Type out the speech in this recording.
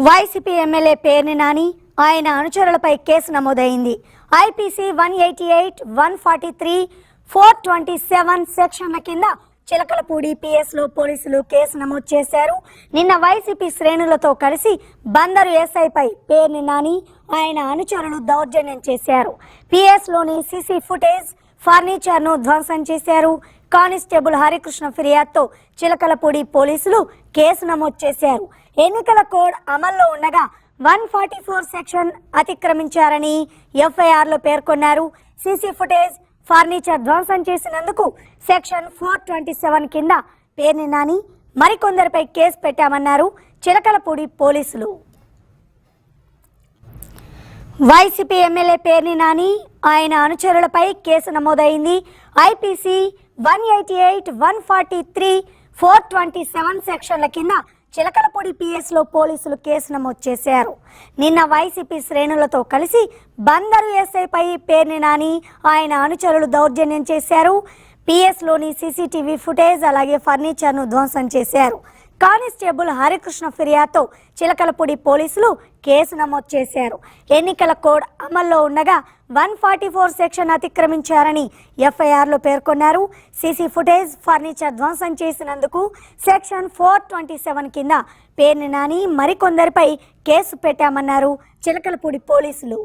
YCP MLA Perni Nani ఆయన అనుచరులపై case నమోదైంది. IPC 188, 143, 427 సెక్షన్ల కింద చిలకలపూడి పిఎస్లో పోలీసులు కేసు నమోదు చేశారు. నిన్న వైసీపీ శ్రేణులతో కలిసి బందరు ఎస్ఐపై పేర్ని నాని ఆయన అనుచరులు దౌర్జన్యం చేశారు. పిఎస్లోని సీసీ ఫుటేజ్, ఫర్నిచర్ను ధ్వంసం చేశారు. కానిస్టేబుల్ హరికృష్ణ ఫిర్యాదుతో చిలకలపూడి పోలీసులు కేసు నమోదు చేశారు. ఎన్నికల కోడ్ అమల్లో ఉండగా 144 సెక్షన్ అతిక్రమించారని ఎఫ్ఐఆర్లో పేర్కొన్నారు. సీసీ ఫుటేజ్, ఫర్నిచర్ ధ్వంసం చేసినందుకు సెక్షన్ 427 కింద పేర్ని నాని మరికొందరిపై కేసు పెట్టామన్నారు చిలకలపూడి పోలీసులు. వైసీపీ ఎమ్మెల్యే పేర్ని నాని ఆయన అనుచరులపై కేసు నమోదైంది. ఐపీసీ 188, 143, 427 సెక్షన్ల కింద చిలకలపూడి పిఎస్లో పోలీసులు కేసు నమోదు చేశారు. నిన్న వైసీపీ శ్రేణులతో కలిసి బందరు ఎస్ఐపై పేర్ని నాని ఆయన అనుచరులు దౌర్జన్యం చేశారు. పిఎస్లోని సీసీటీవీ ఫుటేజ్ అలాగే ఫర్నిచర్ను ధ్వంసం చేశారు. కానిస్టేబుల్ హరికృష్ణ ఫిర్యాదుతో చిలకలపూడి పోలీసులు కేసు నమోదు చేశారు. ఎన్నికల కోడ్ అమల్లో ఉండగా 144 సెక్షన్ అతిక్రమించారని ఎఫ్ఐఆర్లో పేర్కొన్నారు. సీసీ ఫుటేజ్, ఫర్నిచర్ ధ్వంసం చేసినందుకు సెక్షన్ 427 కింద పేర్ని నాని మరికొందరిపై కేసు పెట్టామన్నారు చిలకలపూడి పోలీసులు.